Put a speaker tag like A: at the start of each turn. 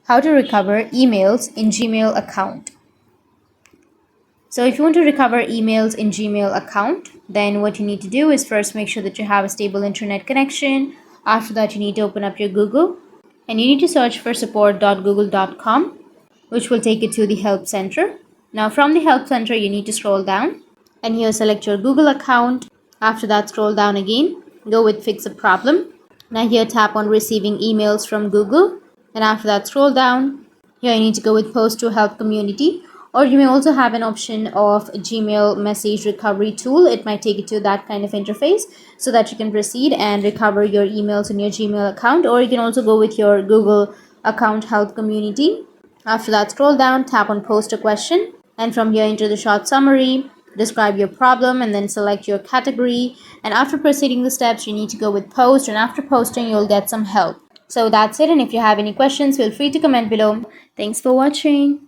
A: how to recover emails in Gmail account. So if you want to recover emails in Gmail account, then what you need to do is first make sure that you have a stable internet connection. After that, you need to open up your Google and you need to search for support.google.com, which will take you to the help center. Now from the help center, you need to scroll down and here select your Google account. After that, scroll down again, go with fix a problem. Now here tap on receiving emails from Google, and after that scroll down. Here you need to go with post to help community, or you may also have an option of Gmail message recovery tool. It might take you to that kind of interface so that you can proceed and recover your emails in your Gmail account, or you can also go with your Google account help community. After that scroll down, tap on post a question, and from here enter the short summary, describe your problem, and then select your category. And after proceeding the steps, you need to go with post, and after posting you'll get some help. So that's it, and if you have any questions, feel free to comment below. Thanks for watching.